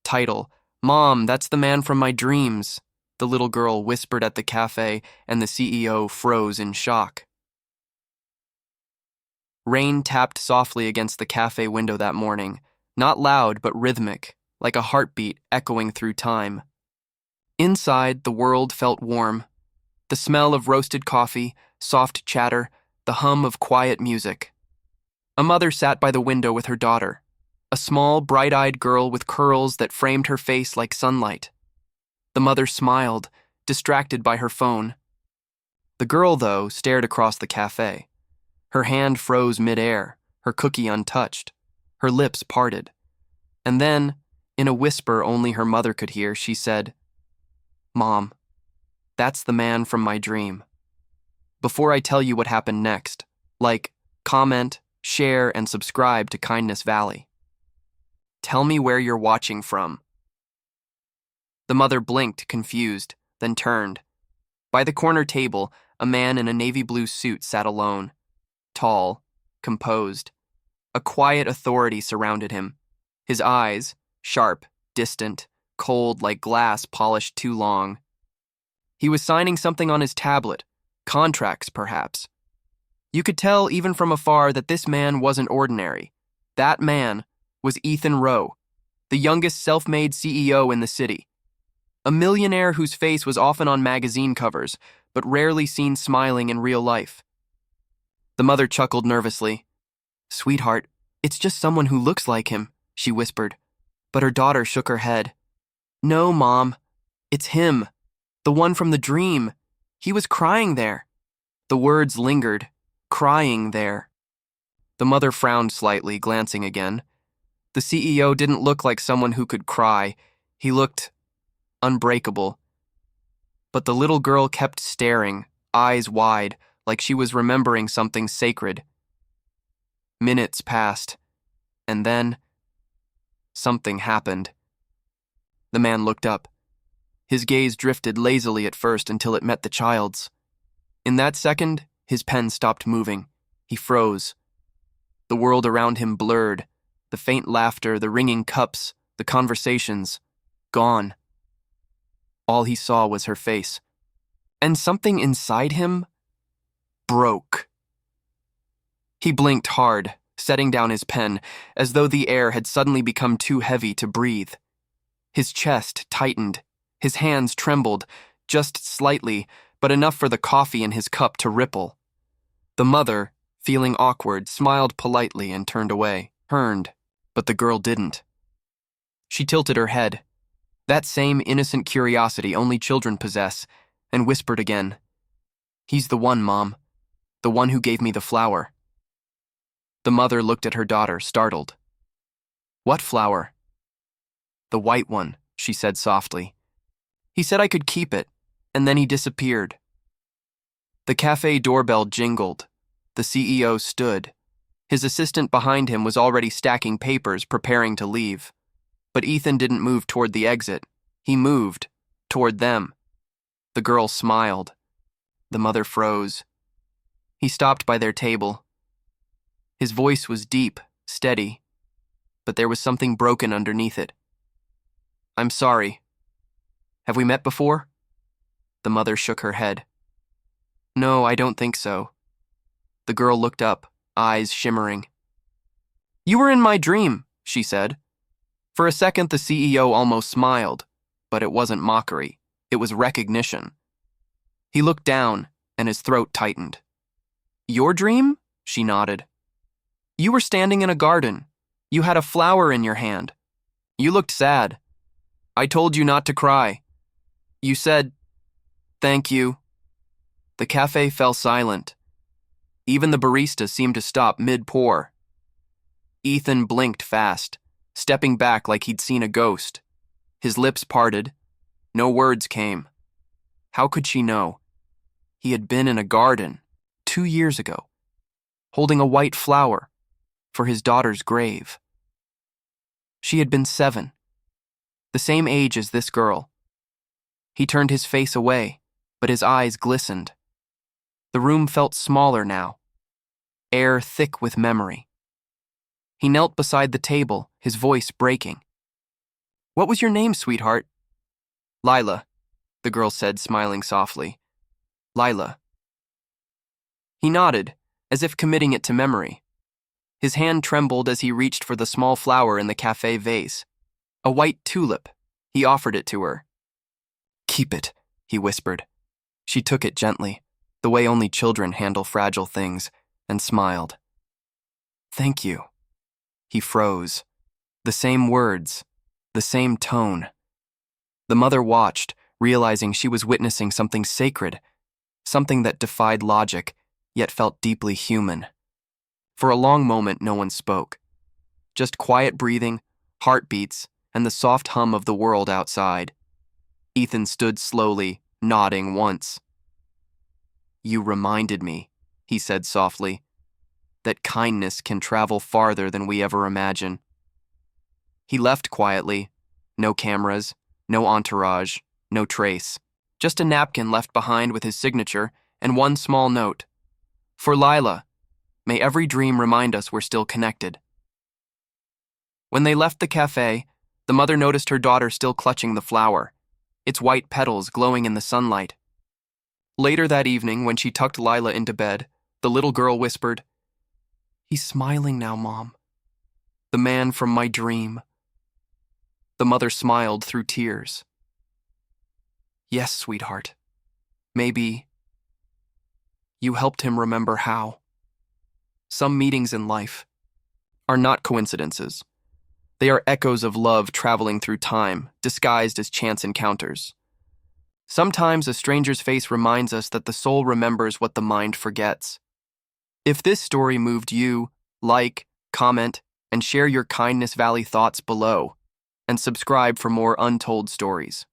Title: Mom, that's the man from my dreams, the little girl whispered at the cafe, and the CEO froze in shock. Rain tapped softly against the cafe window that morning, not loud but rhythmic, like a heartbeat echoing through time. Inside, the world felt warm. The smell of roasted coffee, soft chatter, the hum of quiet music. A mother sat by the window with her daughter, a small, bright-eyed girl with curls that framed her face like sunlight. The mother smiled, distracted by her phone. The girl, though, stared across the cafe. Her hand froze mid-air, her cookie untouched, her lips parted. And then, in a whisper only her mother could hear, she said, "Mom, that's the man from my dream." Before I tell you what happened next, like, comment, share, and subscribe to Kindness Valley. Tell me where you're watching from. The mother blinked, confused, then turned. By the corner table, a man in a navy blue suit sat alone. Tall, composed. A quiet authority surrounded him. His eyes, sharp, distant, cold like glass polished too long. He was signing something on his tablet, contracts perhaps. You could tell even from afar that this man wasn't ordinary. That man was Ethan Rowe, the youngest self-made CEO in the city. A millionaire whose face was often on magazine covers, but rarely seen smiling in real life. The mother chuckled nervously. "Sweetheart, it's just someone who looks like him," she whispered. But her daughter shook her head. "No, Mom. It's him. The one from the dream. He was crying there." The words lingered. Crying there. The mother frowned slightly, glancing again. The CEO didn't look like someone who could cry. He looked unbreakable. But the little girl kept staring, eyes wide, like she was remembering something sacred. Minutes passed, and then something happened. The man looked up. His gaze drifted lazily at first until it met the child's. In that second, his pen stopped moving. He froze. The world around him blurred. The faint laughter, the ringing cups, the conversations, gone. All he saw was her face. And something inside him broke. He blinked hard, setting down his pen, as though the air had suddenly become too heavy to breathe. His chest tightened. His hands trembled, just slightly, but enough for the coffee in his cup to ripple. The mother, feeling awkward, smiled politely and turned away. Turned, but the girl didn't. She tilted her head, that same innocent curiosity only children possess, and whispered again, "He's the one, Mom. The one who gave me the flower." The mother looked at her daughter, startled. "What flower?" "The white one," she said softly. "He said I could keep it, and then he disappeared." The cafe doorbell jingled. The CEO stood. His assistant behind him was already stacking papers, preparing to leave. But Ethan didn't move toward the exit. He moved toward them. The girl smiled. The mother froze. He stopped by their table. His voice was deep, steady, but there was something broken underneath it. "I'm sorry. Have we met before?" The mother shook her head. "No, I don't think so." The girl looked up, eyes shimmering. "You were in my dream," she said. For a second, the CEO almost smiled, but it wasn't mockery. It was recognition. He looked down, and his throat tightened. "Your dream?" She nodded. "You were standing in a garden. You had a flower in your hand. You looked sad. I told you not to cry. You said, 'Thank you.'" The cafe fell silent. Even the barista seemed to stop mid-pour. Ethan blinked fast, stepping back like he'd seen a ghost. His lips parted. No words came. How could she know? He had been in a garden 2 years ago, holding a white flower for his daughter's grave. She had been 7, the same age as this girl. He turned his face away, but his eyes glistened. The room felt smaller now, air thick with memory. He knelt beside the table, his voice breaking. What was your name, sweetheart? Lila, the girl said, smiling softly. Lila. He nodded, as if committing it to memory. His hand trembled as he reached for the small flower in the cafe vase. A white tulip. He offered it to her. Keep it, he whispered. She took it gently, the way only children handle fragile things, and smiled. Thank you. He froze. The same words, the same tone. The mother watched, realizing she was witnessing something sacred, something that defied logic, yet felt deeply human. For a long moment, no one spoke. Just quiet breathing, heartbeats, and the soft hum of the world outside. Ethan stood slowly, nodding once. You reminded me, he said softly, that kindness can travel farther than we ever imagine. He left quietly, no cameras, no entourage, no trace. Just a napkin left behind with his signature and one small note. For Lila, may every dream remind us we're still connected. When they left the cafe, the mother noticed her daughter still clutching the flower, its white petals glowing in the sunlight. Later that evening, when she tucked Lila into bed, the little girl whispered, He's smiling now, Mom. The man from my dream. The mother smiled through tears. Yes, sweetheart. Maybe you helped him remember how. Some meetings in life are not coincidences. They are echoes of love traveling through time, disguised as chance encounters. Sometimes a stranger's face reminds us that the soul remembers what the mind forgets. If this story moved you, like, comment, and share your Kindness Valley thoughts below, and subscribe for more untold stories.